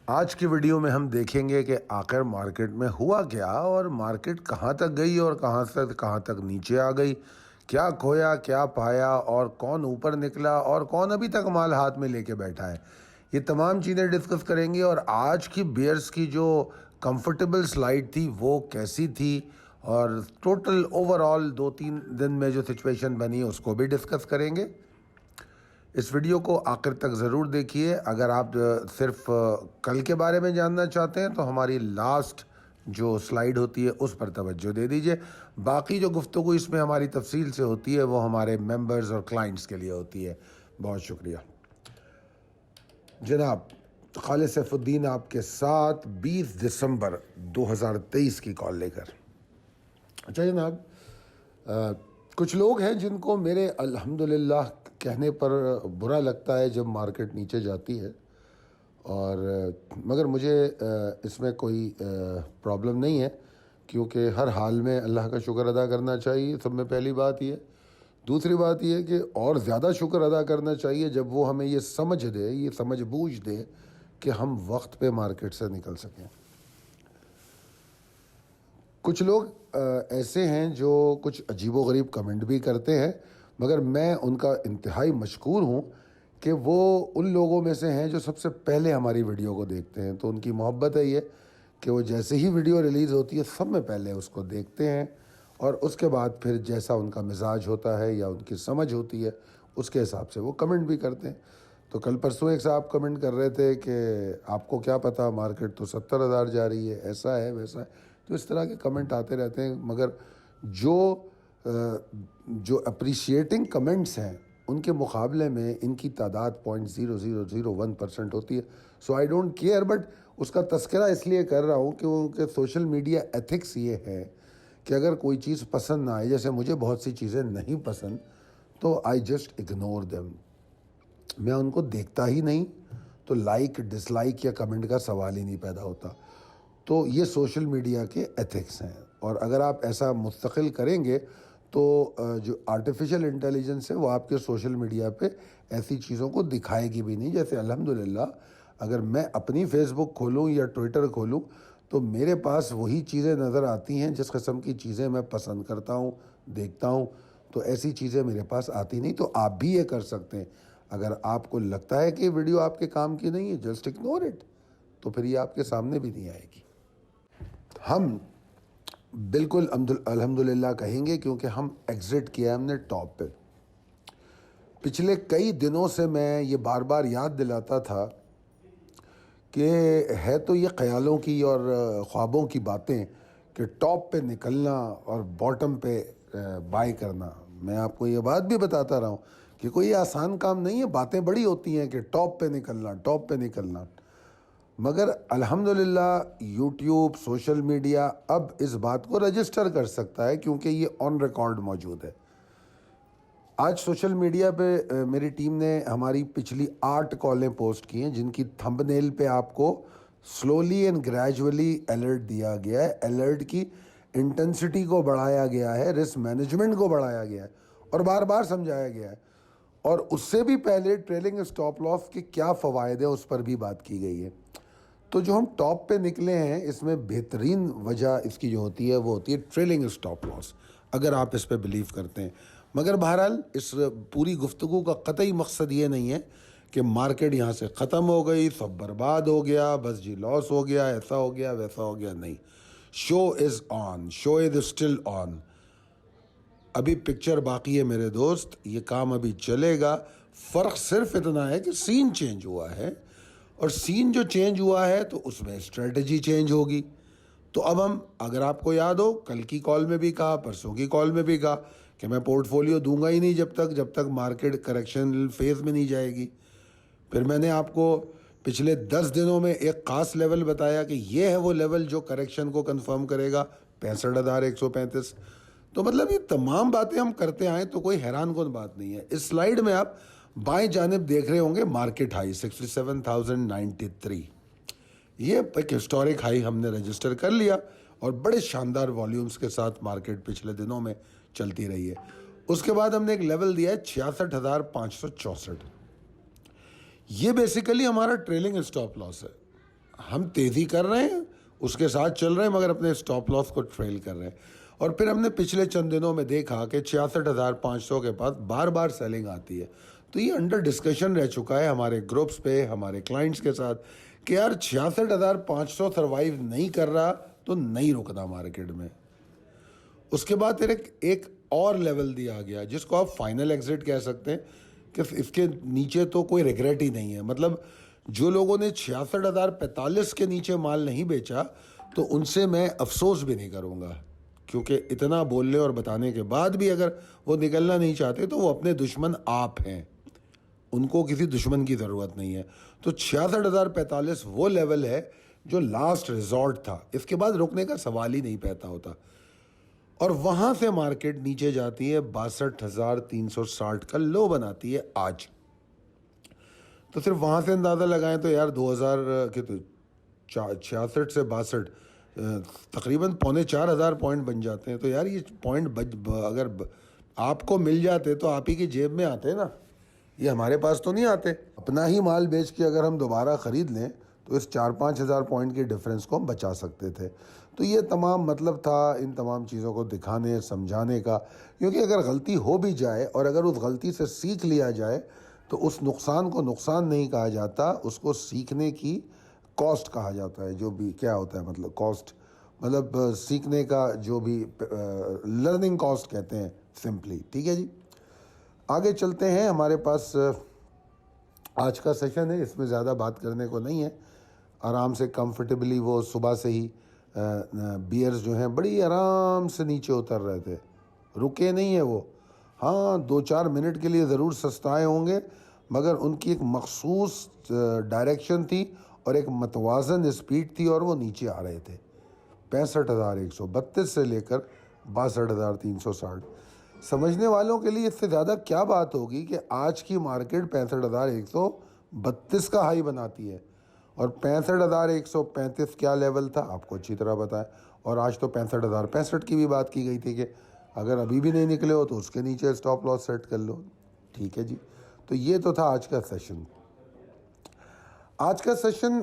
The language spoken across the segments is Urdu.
آج کی ویڈیو میں ہم دیکھیں گے کہ آخر مارکیٹ میں ہوا کیا اور مارکیٹ کہاں تک گئی اور کہاں تک نیچے آ گئی، کیا کھویا کیا پایا اور کون اوپر نکلا اور کون ابھی تک مال ہاتھ میں لے کے بیٹھا ہے۔ یہ تمام چیزیں ڈسکس کریں گے اور آج کی بیئرز کی جو کمفرٹیبل سلائیڈ تھی وہ کیسی تھی اور ٹوٹل اوور آل 2-3 دن میں جو سچویشن بنی اس کو بھی ڈسکس کریں گے۔ اس ویڈیو کو آخر تک ضرور دیکھیے۔ اگر آپ صرف کل کے بارے میں جاننا چاہتے ہیں تو ہماری لاسٹ جو سلائیڈ ہوتی ہے اس پر توجہ دے دیجئے۔ باقی جو گفتگو اس میں ہماری تفصیل سے ہوتی ہے وہ ہمارے ممبرز اور کلائنٹس کے لیے ہوتی ہے۔ بہت شکریہ جناب۔ خالد سیف الدین آپ کے ساتھ 20 دسمبر 2023 کی کال لے کر۔ اچھا جناب، کچھ لوگ ہیں جن کو میرے الحمدللہ کہنے پر برا لگتا ہے جب مارکیٹ نیچے جاتی ہے، اور مگر مجھے اس میں کوئی پرابلم نہیں ہے، کیونکہ ہر حال میں اللہ کا شکر ادا کرنا چاہیے۔ سب میں پہلی بات یہ ہے۔ دوسری بات یہ ہے کہ اور زیادہ شکر ادا کرنا چاہیے جب وہ ہمیں یہ سمجھ دے، یہ سمجھ بوجھ دے کہ ہم وقت پہ مارکیٹ سے نکل سکیں۔ کچھ لوگ ایسے ہیں جو کچھ عجیب و غریب کمنٹ بھی کرتے ہیں، مگر میں ان کا انتہائی مشکور ہوں کہ وہ ان لوگوں میں سے ہیں جو سب سے پہلے ہماری ویڈیو کو دیکھتے ہیں۔ تو ان کی محبت ہے یہ کہ وہ جیسے ہی ویڈیو ریلیز ہوتی ہے سب میں پہلے اس کو دیکھتے ہیں، اور اس کے بعد پھر جیسا ان کا مزاج ہوتا ہے یا ان کی سمجھ ہوتی ہے اس کے حساب سے وہ کمنٹ بھی کرتے ہیں۔ تو کل پرسوں ایک صاحب کمنٹ کر رہے تھے کہ آپ کو کیا پتہ، مارکیٹ تو 70,000 جا رہی ہے، ایسا ہے ویسا ہے۔ تو اس طرح کے کمنٹ آتے رہتے ہیں، مگر جو اپریشیٹنگ کمنٹس ہیں ان کے مقابلے میں ان کی تعداد 0.0001% ہوتی ہے۔ سو آئی ڈونٹ کیئر، بٹ اس کا تذکرہ اس لیے کر رہا ہوں کیونکہ سوشل میڈیا ایتھکس یہ ہے کہ اگر کوئی چیز پسند نہ آئے، جیسے مجھے بہت سی چیزیں نہیں پسند، تو آئی جسٹ اگنور دیم، میں ان کو دیکھتا ہی نہیں، تو لائک ڈس لائک یا کمنٹ کا سوال ہی نہیں پیدا ہوتا۔ تو یہ سوشل میڈیا کے ایتھکس ہیں، اور اگر آپ ایسا مستقل کریں گے تو جو آرٹیفیشل انٹیلیجنس ہے وہ آپ کے سوشل میڈیا پہ ایسی چیزوں کو دکھائے گی بھی نہیں۔ جیسے الحمدللہ اگر میں اپنی فیس بک کھولوں یا ٹویٹر کھولوں تو میرے پاس وہی چیزیں نظر آتی ہیں جس قسم کی چیزیں میں پسند کرتا ہوں، دیکھتا ہوں، تو ایسی چیزیں میرے پاس آتی نہیں۔ تو آپ بھی یہ کر سکتے ہیں، اگر آپ کو لگتا ہے کہ ویڈیو آپ کے کام کی نہیں ہے، جسٹ اگنور اٹ، تو پھر یہ آپ کے سامنے بھی نہیں آئے گی۔ ہم بالکل الحمدللہ کہیں گے کیونکہ ہم ایگزٹ کیا ہم نے ٹاپ پہ۔ پچھلے کئی دنوں سے میں یہ بار بار یاد دلاتا تھا کہ ہے تو یہ خیالوں کی اور خوابوں کی باتیں کہ ٹاپ پہ نکلنا اور باٹم پہ بائی کرنا۔ میں آپ کو یہ بات بھی بتاتا رہا ہوں کہ کوئی آسان کام نہیں ہے، باتیں بڑی ہوتی ہیں کہ ٹاپ پہ نکلنا، ٹاپ پہ نکلنا، مگر الحمدللہ یوٹیوب، سوشل میڈیا اب اس بات کو رجسٹر کر سکتا ہے کیونکہ یہ آن ریکارڈ موجود ہے۔ آج سوشل میڈیا پہ میری ٹیم نے ہماری پچھلی 8 کالیں پوسٹ کی ہیں جن کی تھمبنیل پہ آپ کو سلولی اینڈ گریجولی الرٹ دیا گیا ہے، الرٹ کی انٹینسٹی کو بڑھایا گیا ہے، رسک مینجمنٹ کو بڑھایا گیا ہے اور بار بار سمجھایا گیا ہے، اور اس سے بھی پہلے ٹریلنگ اسٹاپ لاس کے کیا فوائد ہیں اس پر بھی بات کی گئی ہے۔ تو جو ہم ٹاپ پہ نکلے ہیں اس میں بہترین وجہ اس کی جو ہوتی ہے وہ ہوتی ہے ٹریلنگ اسٹاپ لاس، اگر آپ اس پہ بلیو کرتے ہیں۔ مگر بہرحال اس پوری گفتگو کا قطعی مقصد یہ نہیں ہے کہ مارکیٹ یہاں سے ختم ہو گئی، سب برباد ہو گیا، بس جی لاس ہو گیا، ایسا ہو گیا ویسا ہو گیا، نہیں۔ شو از آن، شو از اسٹل آن، ابھی پکچر باقی ہے میرے دوست، یہ کام ابھی چلے گا۔ فرق صرف اتنا ہے کہ سین چینج ہوا ہے، اور سین جو چینج ہوا ہے تو اس میں اسٹریٹجی چینج ہوگی۔ تو اب ہم، اگر آپ کو یاد ہو، کل کی کال میں بھی کہا، پرسوں کی کال میں بھی کہا کہ میں پورٹ فولیو دوں گا ہی نہیں جب تک مارکیٹ کریکشن فیز میں نہیں جائے گی۔ پھر میں نے آپ کو پچھلے 10 دنوں میں ایک خاص لیول بتایا کہ یہ ہے وہ لیول جو کریکشن کو کنفرم کرے گا، 65,135۔ تو مطلب یہ تمام باتیں ہم کرتے آئیں تو کوئی حیران کن بات نہیں ہے۔ اس سلائیڈ میں آپ بائیں جانب دیکھ رہے ہوں گے مارکیٹ ہائی 67,093، یہ ایک ہسٹورک ہائی ہم نے رجسٹر کر لیا اور بڑے شاندار والیومز کے ساتھ مارکیٹ پچھلے دنوں میں چلتی رہی ہے۔ اس کے بعد ہم نے ایک لیول دیا ہے 66,564، یہ بیسیکلی ہمارا ٹریلنگ اسٹاپ لاس ہے۔ ہم تیزی کر رہے ہیں, اس کے ساتھ چل رہے ہیں, مگر اپنے اسٹاپ لاس کو ٹریل کر رہے ہیں. اور پھر ہم نے پچھلے چند دنوں میں دیکھا کہ 66,500 کے پاس بار بار سیلنگ آتی ہے. تو یہ انڈر ڈسکشن رہ چکا ہے ہمارے گروپس پہ, ہمارے کلائنٹس کے ساتھ, کہ یار 66,500 سروائیو نہیں کر رہا تو نہیں رکنا مارکیٹ میں. اس کے بعد پھر ایک اور لیول دیا گیا جس کو آپ فائنل ایگزٹ کہہ سکتے ہیں, کہ اس کے نیچے تو کوئی ریگریٹ ہی نہیں ہے. مطلب جو لوگوں نے 66,045 کے نیچے مال نہیں بیچا تو ان سے میں افسوس بھی نہیں کروں گا, کیونکہ اتنا بولنے اور بتانے کے بعد بھی اگر وہ نکلنا نہیں چاہتے تو وہ اپنے دشمن آپ ہیں, ان کو کسی دشمن کی ضرورت نہیں ہے. تو 66,045 وہ لیول ہے جو لاسٹ ریزورٹ تھا, اس کے بعد رکنے کا سوال ہی نہیں پیدا ہوتا. اور وہاں سے مارکیٹ نیچے جاتی ہے 62,360 کا لو بناتی ہے آج. تو صرف وہاں سے اندازہ لگائیں تو یار 2000 کے تو 66 سے 62 تقریباً 3,400 پوائنٹ بن جاتے ہیں. تو یار یہ پوائنٹ اگر آپ کو مل جاتے تو آپ ہی کی جیب میں آتے نا, یہ ہمارے پاس تو نہیں آتے. اپنا ہی مال بیچ کے اگر ہم دوبارہ خرید لیں تو اس 4-5 ہزار پوائنٹ کے ڈفرینس کو ہم بچا سکتے تھے. تو یہ تمام مطلب تھا ان تمام چیزوں کو دکھانے سمجھانے کا, کیونکہ اگر غلطی ہو بھی جائے اور اگر اس غلطی سے سیکھ لیا جائے تو اس نقصان کو نقصان نہیں کہا جاتا, اس کو سیکھنے کی کاسٹ کہا جاتا ہے. جو بھی کیا ہوتا ہے مطلب کاسٹ, مطلب سیکھنے کا جو بھی لرننگ کاسٹ کہتے ہیں سمپلی. ٹھیک ہے جی, آگے چلتے ہیں. ہمارے پاس آج کا سیشن ہے, اس میں زیادہ بات کرنے کو نہیں ہے. آرام سے کمفرٹیبلی وہ صبح سے ہی بیئرز جو ہیں بڑی آرام سے نیچے اتر رہے تھے, رکے نہیں ہیں وہ. ہاں 2-4 منٹ کے لیے ضرور سستائے ہوں گے, مگر ان کی ایک مخصوص ڈائریکشن تھی اور ایک متوازن اسپیڈ تھی, اور وہ نیچے آ رہے تھے 65,132 سے لے کر 62,360. سمجھنے والوں کے لیے اس سے زیادہ کیا بات ہوگی کہ آج کی مارکیٹ 65,132 کا ہائی بناتی ہے, اور 65,135 کیا لیول تھا آپ کو اچھی طرح بتائیں. اور آج تو 65,065 کی بھی بات کی گئی تھی کہ اگر ابھی بھی نہیں نکلے ہو تو اس کے نیچے اسٹاپ لاس سیٹ کر لو. ٹھیک ہے جی, تو یہ تو تھا آج کا سیشن. آج کا سیشن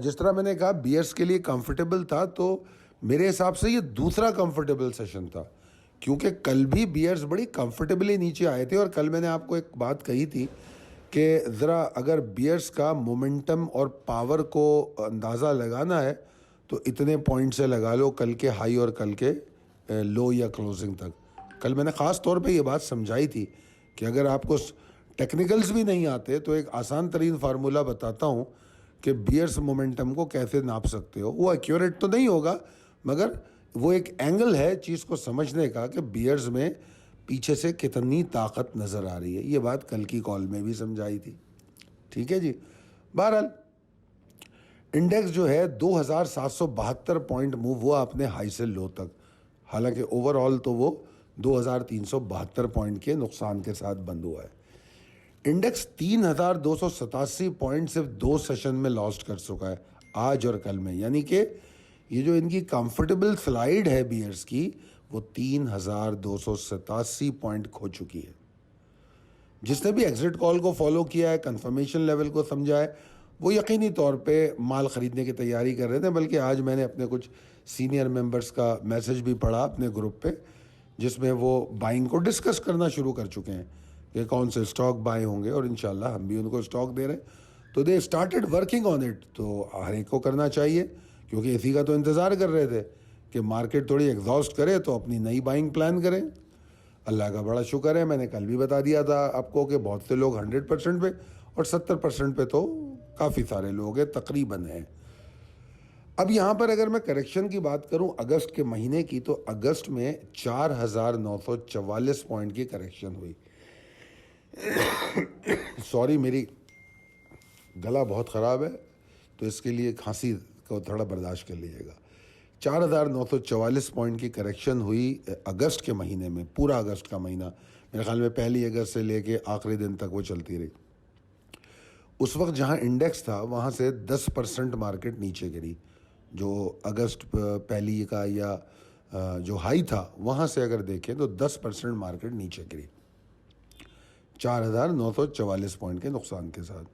جس طرح میں نے کہا بیئرس کے لیے کمفرٹیبل تھا, تو میرے حساب سے یہ دوسرا کمفرٹیبل سیشن تھا, کیونکہ کل بھی بیئرس بڑی کمفرٹیبلی نیچے آئے تھے. اور کل میں نے آپ کو ایک بات کہی تھی کہ ذرا اگر بیئرس کا مومنٹم اور پاور کو اندازہ لگانا ہے تو اتنے پوائنٹ سے لگا لو کل کے ہائی اور کل کے لو یا کلوزنگ تک. کل میں نے خاص طور پہ یہ بات سمجھائی تھی کہ اگر آپ کو ٹیکنیکلز بھی نہیں آتے تو ایک آسان ترین فارمولہ بتاتا ہوں کہ بیئرس مومنٹم کو کیسے ناپ سکتے ہو. وہ ایکیوریٹ تو نہیں ہوگا, مگر وہ ایک اینگل ہے چیز کو سمجھنے کا کہ بیئرز میں پیچھے سے کتنی طاقت نظر آ رہی ہے. یہ بات کل کی کال میں بھی سمجھائی تھی. ٹھیک ہے جی, بہرحال انڈیکس جو ہے 2,772 پوائنٹ موو ہوا اپنے ہائی سے لو تک, حالانکہ اوور آل تو وہ 2,372 پوائنٹ کے نقصان کے ساتھ بند ہوا ہے. انڈیکس 3,287 پوائنٹ صرف 2 سیشن میں لاسٹ کر چکا ہے آج اور کل میں, یعنی کہ یہ جو ان کی کمفرٹیبل سلائیڈ ہے بیئرس کی وہ 3,287 پوائنٹ کھو چکی ہے. جس نے بھی ایگزٹ کال کو فالو کیا ہے, کنفرمیشن لیول کو سمجھا ہے, وہ یقینی طور پہ مال خریدنے کی تیاری کر رہے تھے. بلکہ آج میں نے اپنے کچھ سینئر ممبرس کا میسج بھی پڑھا اپنے گروپ پہ, جس میں وہ بائنگ کو ڈسکس کرنا شروع کر چکے ہیں کہ کون سے اسٹاک بائی ہوں گے, اور انشاءاللہ ہم بھی ان کو اسٹاک دے رہے ہیں. تو they started working on it. تو ہر ایک کو کرنا چاہیے, کیونکہ اسی کا تو انتظار کر رہے تھے کہ مارکیٹ تھوڑی ایگزاسٹ کرے تو اپنی نئی بائنگ پلان کریں. اللہ کا بڑا شکر ہے, میں نے کل بھی بتا دیا تھا آپ کو کہ بہت سے لوگ 100% پہ اور 70% پہ تو کافی سارے لوگ ہیں تقریباً ہیں. اب یہاں پر اگر میں کریکشن کی بات کروں اگست کے مہینے کی, تو اگست میں 4,944 پوائنٹ کی کریکشن ہوئی. سوری, میری گلا بہت خراب ہے تو اس کے لیے کھانسی کو تھوڑا برداشت کر لیجیے گا. 4,944 پوائنٹ کی کریکشن ہوئی اگست کے مہینے میں. پورا اگست کا مہینہ میرے خیال میں 1 اگست سے لے کے آخری دن تک وہ چلتی رہی. اس وقت جہاں انڈیکس تھا وہاں سے 10% مارکیٹ نیچے گری. جو اگست 1 کا یا جو ہائی تھا وہاں سے اگر دیکھیں تو 10% مارکیٹ نیچے گری 4,944 پوائنٹ کے نقصان کے ساتھ.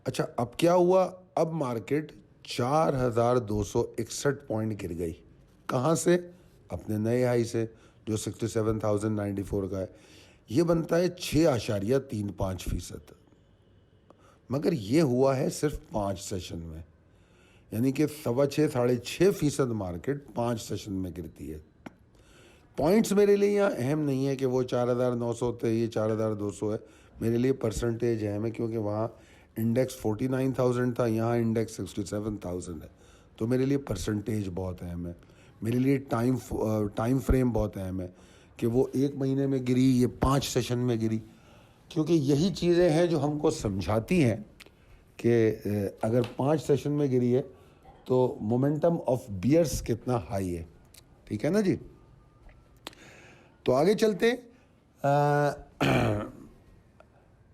اچھا, اب کیا ہوا؟ اب مارکیٹ 4261 پوائنٹ گر گئی. کہاں سے؟ اپنے نئے ہائی سے جو 67,094 کا ہے. یہ بنتا ہے 6.35%. مگر یہ ہوا ہے صرف 5 سیشن میں، یعنی کہ 6.5-6.5% مارکیٹ 5 سیشن میں گرتی ہے. پوائنٹس میرے لیے یہاں اہم نہیں ہے کہ وہ 4,900 تھے، یہ 4,200 ہے. میرے لیے پرسنٹیج اہم ہے، کیونکہ وہاں انڈیکس 49,000 تھا، یہاں انڈیکس 67,000 ہے. تو میرے لیے پرسنٹیج بہت اہم ہے. میرے لیے ٹائم فریم بہت اہم ہے کہ وہ 1 مہینے میں گری، یہ 5 سیشن میں گری. کیونکہ یہی چیزیں ہیں جو ہم کو سمجھاتی ہیں کہ اگر 5 سیشن میں گری ہے تو مومنٹم آف بیئرس کتنا ہائی ہے. ٹھیک ہے نا جی. تو آگے چلتے.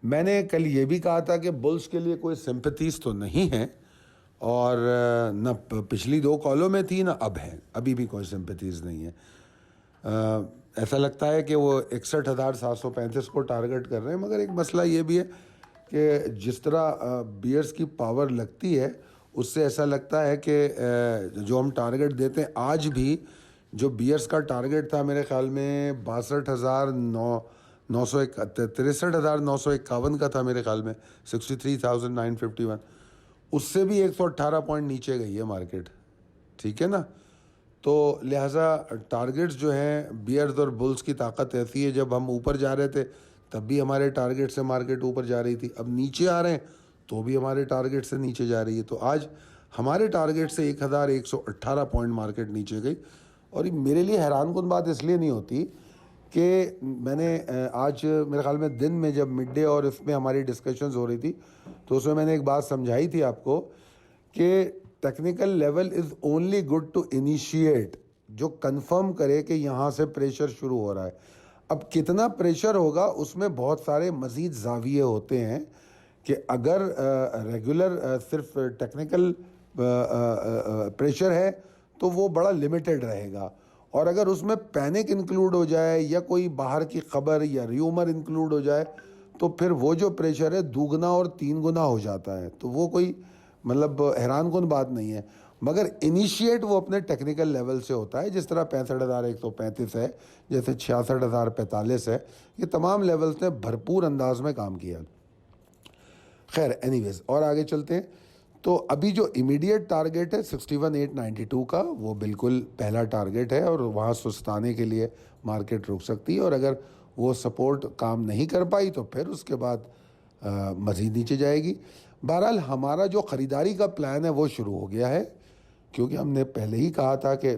میں نے کل یہ بھی کہا تھا کہ بلز کے لیے کوئی سمپتھیز تو نہیں ہے، اور نہ پچھلی 2 کالوں میں تھی نہ اب ہے. ابھی بھی کوئی سمپتھیز نہیں ہے. ایسا لگتا ہے کہ وہ 61,735 کو ٹارگٹ کر رہے ہیں. مگر ایک مسئلہ یہ بھی ہے کہ جس طرح بیئرس کی پاور لگتی ہے، اس سے ایسا لگتا ہے کہ جو ہم ٹارگٹ دیتے ہیں آج بھی، جو بیئرس کا ٹارگٹ تھا میرے خیال میں 63,951 کا تھا میرے خیال میں، 63,951. اس سے بھی 118 پوائنٹ نیچے گئی ہے مارکیٹ. ٹھیک ہے نا. تو لہٰذا ٹارگٹس جو ہیں بیئرز اور بلز کی طاقت ایسی ہے، جب ہم اوپر جا رہے تھے تب بھی ہمارے ٹارگٹ سے مارکیٹ اوپر جا رہی تھی، اب نیچے آ رہے ہیں تو بھی ہمارے ٹارگٹ سے نیچے جا رہی ہے. تو آج ہمارے ٹارگٹ سے 1,118 پوائنٹ مارکیٹ نیچے گئی. اور یہ میرے لیے حیران کن بات اس لیے نہیں ہوتی کہ میں نے آج میرے خیال میں دن میں جب مڈ ڈے اور اس میں ہماری ڈسکشنز ہو رہی تھی تو اس میں میں نے ایک بات سمجھائی تھی آپ کو کہ technical level is only good to initiate, جو کنفرم کرے کہ یہاں سے پریشر شروع ہو رہا ہے. اب کتنا پریشر ہوگا اس میں بہت سارے مزید زاویے ہوتے ہیں کہ اگر ریگولر صرف ٹیکنیکل پریشر ہے تو وہ بڑا لمیٹڈ رہے گا، اور اگر اس میں پینک انکلوڈ ہو جائے یا کوئی باہر کی خبر یا ریومر انکلوڈ ہو جائے تو پھر وہ جو پریشر ہے 2 گنا اور 3 گنا ہو جاتا ہے. تو وہ کوئی مطلب حیران کن بات نہیں ہے. مگر انیشیٹ وہ اپنے ٹیکنیکل لیول سے ہوتا ہے، جس طرح 65,135 ہے، جیسے 66,045 ہے. یہ تمام لیولز نے بھرپور انداز میں کام کیا. خیر اینی ویز، اور آگے چلتے ہیں. تو ابھی جو امیڈیٹ ٹارگٹ ہے 61,892 کا، وہ بالکل پہلا ٹارگٹ ہے، اور وہاں سستانے کے لیے مارکیٹ رک سکتی ہے. اور اگر وہ سپورٹ کام نہیں کر پائی تو پھر اس کے بعد مزید نیچے جائے گی. بہرحال ہمارا جو خریداری کا پلان ہے وہ شروع ہو گیا ہے، کیونکہ ہم نے پہلے ہی کہا تھا کہ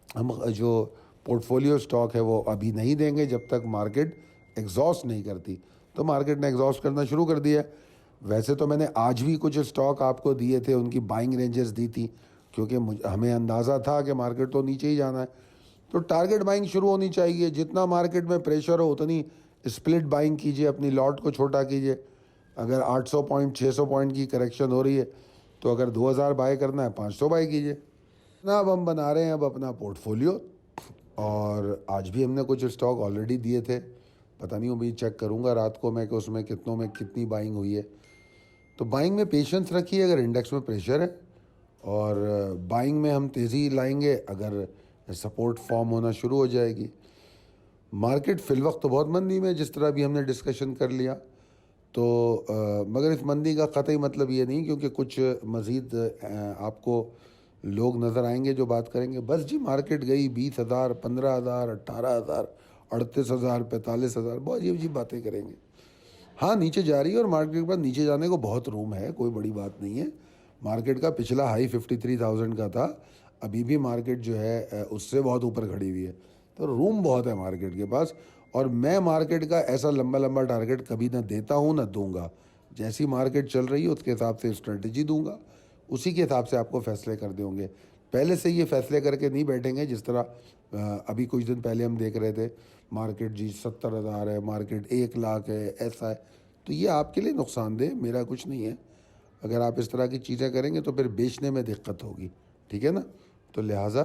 ہم جو پورٹ فولیو سٹاک ہے وہ ابھی نہیں دیں گے جب تک مارکیٹ ایگزاسٹ نہیں کرتی. تو مارکیٹ نے ایگزاسٹ کرنا شروع کر دیا ہے. ویسے تو میں نے آج بھی کچھ سٹاک آپ کو دیے تھے، ان کی بائنگ رینجز دی تھی، کیونکہ ہمیں اندازہ تھا کہ مارکیٹ تو نیچے ہی جانا ہے. تو ٹارگٹ بائنگ شروع ہونی چاہیے. جتنا مارکیٹ میں پریشر ہو اتنی اسپلٹ بائنگ کیجیے، اپنی لاٹ کو چھوٹا کیجیے. اگر 800 پوائنٹ 600 پوائنٹ کی کریکشن ہو رہی ہے تو اگر 2,000 بائی کرنا ہے 500 بائی کیجیے. نا اب ہم بنا رہے ہیں اب اپنا پورٹ فولیو، اور آج بھی ہم نے کچھ اسٹاک آلریڈی دیے تھے. پتہ نہیں ابھی چیک کروں گا رات کو میں کہ اس میں کتنوں میں کتنی بائنگ ہوئی ہے. تو بائنگ میں پیشنس رکھیے اگر انڈیکس میں پریشر ہے، اور بائنگ میں ہم تیزی لائیں گے اگر سپورٹ فارم ہونا شروع ہو جائے گی. مارکیٹ فی الوقت تو بہت مندی میں، جس طرح بھی ہم نے ڈسکشن کر لیا. تو مگر اس مندی کا قطعی مطلب یہ نہیں، کیونکہ کچھ مزید آپ کو لوگ نظر آئیں گے جو بات کریں گے بس جی مارکیٹ گئی 20,000 15,000 18,000 38,000 45,000، بہت عجیب عجیب باتیں کریں گے. ہاں نیچے جا رہی ہے، اور مارکیٹ کے بعد نیچے جانے کو بہت روم ہے، کوئی بڑی بات نہیں ہے. مارکیٹ کا پچھلا ہائی 53,000 کا تھا، ابھی بھی مارکیٹ جو ہے اس سے بہت اوپر کھڑی ہوئی ہے. تو روم بہت ہے مارکیٹ کے پاس. اور میں مارکیٹ کا ایسا لمبا لمبا ٹارگٹ کبھی نہ دیتا ہوں نہ دوں گا. جیسی مارکیٹ چل رہی ہے اس کے حساب سے اسٹریٹجی دوں گا، اسی کے حساب سے آپ کو فیصلے کر دیں گے. پہلے سے یہ فیصلے کر کے نہیں بیٹھیں گے جس طرح ابھی کچھ دن پہلے ہم دیکھ رہے تھے مارکیٹ جی 70,000 ہے، مارکیٹ 1,00,000 ہے، ایسا ہے. تو یہ آپ کے لیے نقصان دہ، میرا کچھ نہیں ہے. اگر آپ اس طرح کی چیزیں کریں گے تو پھر بیچنے میں دقت ہوگی. ٹھیک ہے نا. تو لہٰذا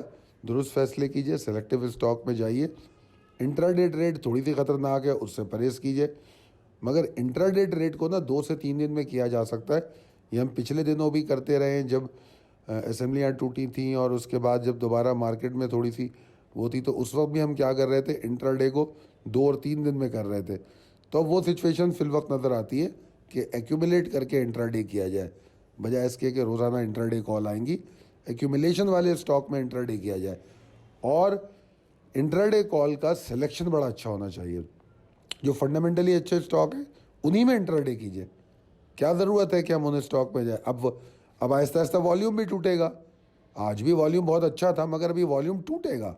درست فیصلے کیجئے، سلیکٹیو اسٹاک میں جائیے. انٹراڈے ٹریڈ تھوڑی سی خطرناک ہے، اس سے پرہیز کیجئے. مگر انٹراڈے ٹریڈ کو نا 2 سے 3 دن میں کیا جا سکتا ہے. یہ ہم پچھلے دنوں بھی کرتے رہے ہیں جب اسمبلیاں ٹوٹی تھیں اور اس کے بعد جب دوبارہ مارکیٹ میں تھوڑی سی وہ تھی تو اس وقت بھی ہم کیا کر رہے تھے, انٹر ڈے کو 2 اور 3 دن میں کر رہے تھے. تو اب وہ سچویشن فی الوقت نظر آتی ہے کہ ایکومولیٹ کر کے انٹر ڈے کیا جائے, بجائے اس کے کہ روزانہ انٹر ڈے کال آئیں گی. ایکومولیشن والے اسٹاک میں انٹر ڈے کیا جائے, اور انٹر ڈے کال کا سلیکشن بڑا اچھا ہونا چاہیے. جو فنڈامنٹلی اچھے اسٹاک ہیں انہی میں انٹر ڈے کیجیے. کیا ضرورت ہے کہ ہم انہیں اسٹاک میں جائیں. اب آہستہ آہستہ والیوم بھی ٹوٹے گا. آج بھی والیوم بہت اچھا تھا مگر ابھی والیوم ٹوٹے گا.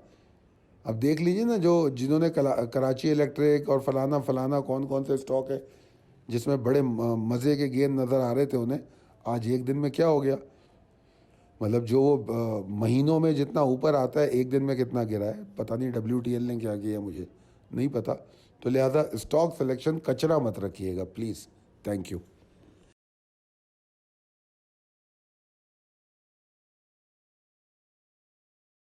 اب دیکھ لیجیے نا, جنہوں نے کراچی الیکٹرک اور فلانا کون کون سے اسٹاک ہے جس میں بڑے مزے کے گین نظر آ رہے تھے انہیں, آج ایک دن میں کیا ہو گیا. مطلب جو وہ مہینوں میں جتنا اوپر آتا ہے ایک دن میں کتنا گرا ہے پتہ نہیں. WTL نے کیا کیا مجھے نہیں پتہ. تو لہٰذا اسٹاک سلیکشن کچرا مت رکھیے گا پلیز. Thank you.